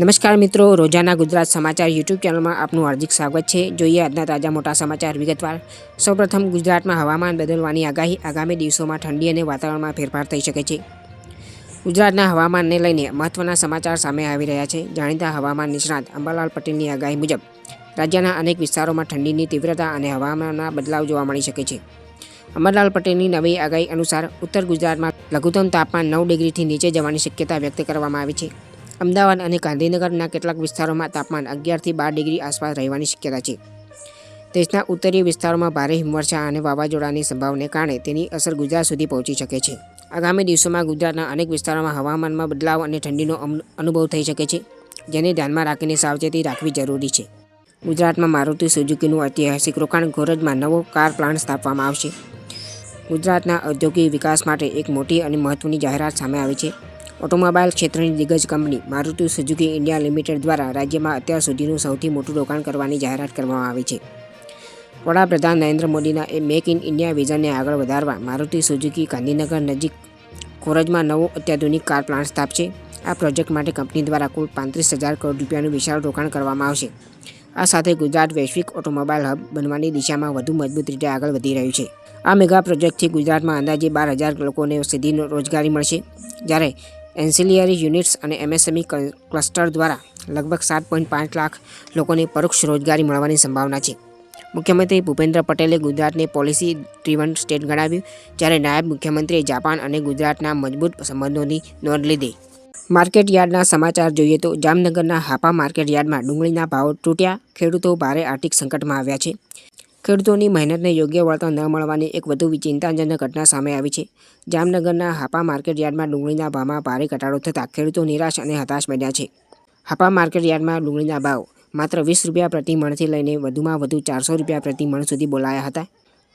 નમસ્કાર મિત્રો, રોજાના ગુજરાત સમાચાર યુટ્યુબ ચેનલમાં આપનું હાર્દિક સ્વાગત છે। જોઈએ આજના તાજા મોટા સમાચાર વિગતવાર। સૌપ્રથમ ગુજરાતમાં હવામાન બદલવાની આગાહી। આગામી દિવસોમાં ઠંડી અને વાતાવરણમાં ફેરફાર થઈ શકે છે। ગુજરાતના હવામાનને લઈને મહત્વના સમાચાર સામે આવી રહ્યા છે। જાણીતા હવામાન નિષ્ણાત અંબાલાલ પટેલની આગાહી મુજબ રાજ્યના અનેક વિસ્તારોમાં ઠંડીની તીવ્રતા અને હવામાનના બદલાવ જોવા મળી શકે છે। અંબાલાલ પટેલની નવી આગાહી અનુસાર ઉત્તર ગુજરાતમાં લઘુત્તમ તાપમાન 9 ડિગ્રીથી નીચે જવાની શક્યતા વ્યક્ત કરવામાં આવી છે। અમદાવાદ અને ગાંધીનગરના કેટલાક વિસ્તારોમાં તાપમાન 11થી 12 ડિગ્રી આસપાસ રહેવાની શક્યતા છે। દેશના ઉત્તરીય વિસ્તારોમાં ભારે હિમવર્ષા અને વાવાઝોડાની સંભાવનાને કારણે તેની અસર ગુજરાત સુધી પહોંચી શકે છે। આગામી દિવસોમાં ગુજરાતના અનેક વિસ્તારોમાં હવામાનમાં બદલાવ અને ઠંડીનો અનુભવ થઈ શકે છે, જેને ધ્યાનમાં રાખીને સાવચેતી રાખવી જરૂરી છે। ગુજરાતમાં મારુતિ સુઝુકીનું ઐતિહાસિક રોકાણ ગોરજમાં નવો કાર પ્લાન્ટ સ્થાપવામાં આવશે। ગુજરાતના ઔદ્યોગિક વિકાસ માટે એક મોટી અને મહત્વની જાહેરાત સામે આવી છે। ઓટોમોબાઈલ ક્ષેત્રની દિગ્ગજ company Maruti Suzuki India limited દ્વારા રાજ્યમાં અત્યાર સુધીનું સૌથી મોટું રોકાણ કરવાની જાહેરાત કરવામાં આવી છે। વડાપ્રધાન નરેન્દ્ર મોદીના મેક ઇન ઇન્ડિયા વિઝનને આગળ વધારવા મારુતિ સુઝુકી ગાંધીનગર નજીક કોરજમાં નવો અત્યાધુનિક કાર પ્લાન્ટ સ્થાપશે। આ પ્રોજેક્ટ માટે કંપની દ્વારા કુલ 35,000 કરોડ રૂપિયાનું વિશાળ રોકાણ કરવામાં આવશે। આ સાથે ગુજરાત વૈશ્વિક ઓટોમોબાઈલ હબ બનવાની દિશામાં વધુ મજબૂત રીતે આગળ વધી રહ્યું છે। આ મેગા પ્રોજેક્ટથી ગુજરાતમાં અંદાજે 12,000 લોકોને સીધી રોજગારી મળશે, જ્યારે એન્સિલિયરી યુનિટ્સ અને એમએસએમઈ ક્લસ્ટર દ્વારા લગભગ 7.5 લાખ લોકોને પરોક્ષ રોજગારી મળવાની સંભાવના છે। મુખ્યમંત્રી ભૂપેન્દ્ર પટેલે ગુજરાતને પોલિસી ડ્રીવન સ્ટેટ ગણાવ્યું, જ્યારે નાયબ મુખ્યમંત્રીએ જાપાન અને ગુજરાતના મજબૂત સંબંધોની નોંધ લીધી। માર્કેટ યાર્ડના સમાચાર જોઈએ તો જામનગરના હાપા માર્કેટ યાર્ડમાં ડુંગળીના ભાવ તૂટ્યા। ખેડૂતો ભારે આર્થિક સંકટમાં આવ્યા છે। ખેડૂતોની મહેનતને યોગ્ય વળતર ન મળવાની એક વધુ ચિંતાજનક ઘટના સામે આવી છે। જામનગરના હાપા માર્કેટ યાર્ડમાં ડુંગળીના ભાવમાં ભારે ઘટાડો થતાં ખેડૂતો નિરાશ અને હતાશ બન્યા છે। હાપા માર્કેટ યાર્ડમાં ડુંગળીના ભાવ માત્ર 20 રૂપિયા પ્રતિ મણથી લઈને વધુમાં વધુ 400 રૂપિયા પ્રતિ મણ સુધી બોલાયા હતા।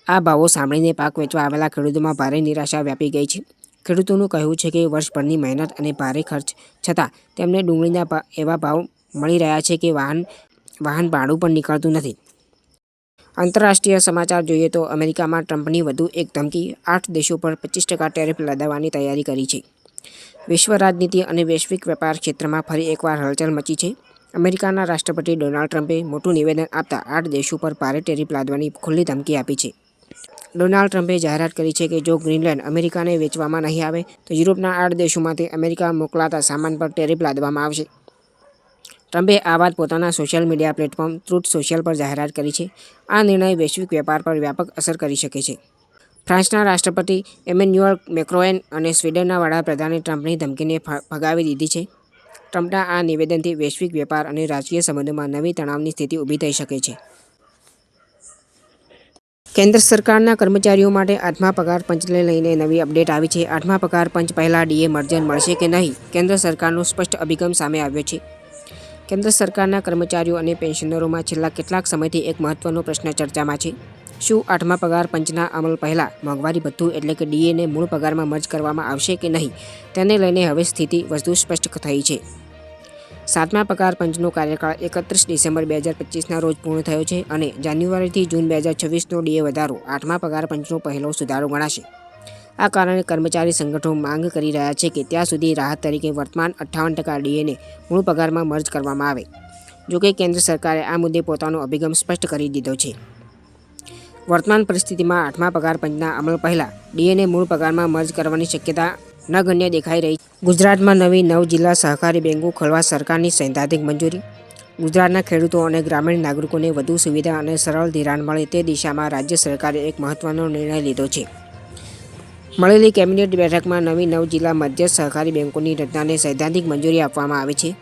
આ ભાવો સાંભળીને પાક વેચવા આવેલા ખેડૂતોમાં ભારે નિરાશા વ્યાપી ગઈ છે। ખેડૂતોનું કહેવું છે કે વર્ષભરની મહેનત અને ભારે ખર્ચ છતાં તેમને ડુંગળીના એવા ભાવ મળી રહ્યા છે કે વાહન ભાડું પણ નીકળતું નથી। આંતરરાષ્ટ્રીય સમાચાર જોઈએ તો અમેરિકામાં ટ્રમ્પની વધુ એક ધમકી। 8 દેશો પર 25% ટેરિફ લગાવવાની તૈયારી કરી છે। વિશ્વ રાજનીતિ અને વૈશ્વિક વેપાર ક્ષેત્રમાં ફરી એકવાર હલચલ મચી છે। અમેરિકાના રાષ્ટ્રપતિ ડોનાલ્ડ ટ્રમ્પે મોટું નિવેદન આપતા 8 દેશો પર ભારે ટેરિફ લાદવાની ખુલ્લી ધમકી આપી છે। ડોનાલ્ડ ટ્રમ્પે જાહેરાત કરી છે કે જો ગ્રીનલેન્ડ અમેરિકાને વેચવામાં નહીં આવે તો યુરોપના 8 દેશોમાંથી અમેરિકા મોકલાતા સામાન પર ટેરિફ લાદવામાં આવશે। ટ્રમ્પે આ વાત પોતાના social media platform truth social પર જાહેરાત કરી છે। આ નિર્ણય વૈશ્વિક વેપાર પર વ્યાપક અસર કરી શકે છે। ફ્રાન્સના રાષ્ટ્રપતિ એમેન્યુઅલ મેક્રોન અને સ્વીડનના વડાપ્રધાને ટ્રમ્પની ધમકીને ફગાવી દીધી છે। ટ્રમ્પના આ નિવેદનથી વૈશ્વિક વેપાર અને રાજકીય સંબંધોમાં નવી તણાવની સ્થિતિ ઊભી થઈ શકે છે। કેન્દ્ર સરકારના કર્મચારીઓ માટે 8મા પગાર પંચને લઈને નવી અપડેટ આવી છે। 8મા પગાર પંચ પહેલા ડીએ મર્જર મળશે કે નહીં, કેન્દ્ર સરકારનો સ્પષ્ટ અભિગમ સામે આવ્યો છે। કેન્દ્ર સરકારના કર્મચારીઓ અને પેન્શનરોમાં છેલ્લા કેટલાક સમયથી એક મહત્વનો પ્રશ્ન ચર્ચામાં છે। શું 8મા પગાર પંચના અમલ પહેલાં મોંઘવારી ભથ્થું એટલે કે ડીએને મૂળ પગારમાં મર્જ કરવામાં આવશે કે નહીં, તેને લઈને હવે સ્થિતિ વધુ સ્પષ્ટ થઈ છે। 7મા પગાર પંચનો કાર્યકાળ 31 ડિસેમ્બર 2025ના રોજ પૂર્ણ થયો છે અને જાન્યુઆરીથી જૂન 2026નો ડીએ વધારો 8મા પગાર પંચનો પહેલો સુધારો ગણાશે। આ કારણે કર્મચારી સંગઠનો માંગ કરી રહ્યા છે કે ત્યાં સુધી રાહત તરીકે વર્તમાન 58% ડીએને મૂળ પગારમાં મર્જ કરવામાં આવે। જોકે કેન્દ્ર સરકારે આ મુદ્દે પોતાનો અભિગમ સ્પષ્ટ કરી દીધો છે। વર્તમાન પરિસ્થિતિમાં 8મા પગાર પંચના અમલ પહેલાં ડીએને મૂળ પગારમાં મર્જ કરવાની શક્યતા નગણ્ય દેખાઈ રહી છે। ગુજરાતમાં નવી 9 જિલ્લા સહકારી બેંકો ખોલવા સરકારની સૈદ્ધાંતિક મંજૂરી। ગુજરાતના ખેડૂતો અને ગ્રામીણ નાગરિકોને વધુ સુવિધા અને સરળ ધિરાણ મળે તે દિશામાં રાજ્ય સરકારે એક મહત્વનો નિર્ણય લીધો છે। મળેલી કેબિનેટ બેઠકમાં નવી 9 જિલ્લા મધ્ય સહકારી બેંકોની રચનાને સૈદ્ધાંતિક મંજૂરી આપવામાં આવી છે।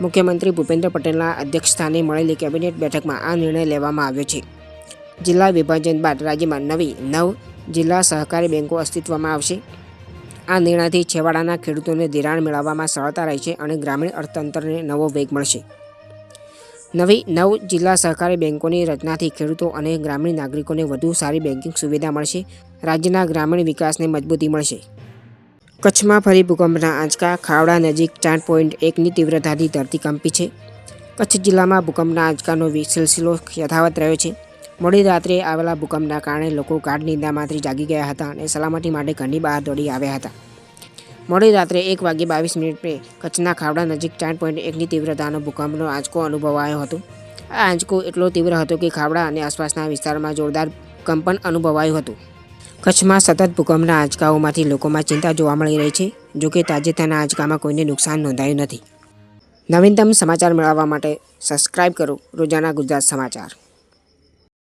મુખ્યમંત્રી ભૂપેન્દ્ર પટેલના અધ્યક્ષસ્થાને મળેલી કેબિનેટ બેઠકમાં આ નિર્ણય લેવામાં આવ્યો છે। જિલ્લા વિભાજન બાદ રાજ્યમાં નવી 9 જિલ્લા સહકારી બેંકો અસ્તિત્વમાં આવશે। આ નિર્ણયથી છેવાડાના ખેડૂતોને ધિરાણ મેળવવામાં સરળતા રહેશે અને ગ્રામીણ અર્થતંત્રને નવો વેગ મળશે। નવી 9 જિલ્લા સહકારી બેંકોની રચનાથી ખેડૂતો અને ગ્રામીણ નાગરિકોને વધુ સારી બેન્કિંગ સુવિધા મળશે। રાજ્યના ગ્રામીણ વિકાસને મજબૂતી મળશે। કચ્છમાં ફરી ભૂકંપના આંચકા। ખાવડા નજીક 4.1ની તીવ્રતાથી ધરતી કંપી છે। કચ્છ જિલ્લામાં ભૂકંપના આંચકાનો સિલસિલો યથાવત રહ્યો છે। મોડી રાત્રે આવેલા ભૂકંપના કારણે લોકો ગાઢ નિંદ્રામાંથી જાગી ગયા હતા અને સલામતી માટે ઘરની બહાર દોડી આવ્યા હતા। મોડી રાત્રે 1:22 કચ્છના ખાવડા નજીક 4.1ની તીવ્રતાનો ભૂકંપનો આંચકો અનુભવાયો હતો. આ આંચકો એટલો તીવ્ર હતો કે ખાવડા અને આસપાસના વિસ્તારમાં જોરદાર કંપન અનુભવાયું હતું. કચ્છમાં સતત ભૂકંપના આંચકાઓમાંથી લોકોમાં ચિંતા જોવા મળી રહી છે. જોકે તાજેતરના આંચકામાં કોઈને નુકસાન નોંધાયું નથી. નવીનતમ સમાચાર મેળવવા માટે સબસ્ક્રાઇબ કરો રોજાના ગુજરાત સમાચાર.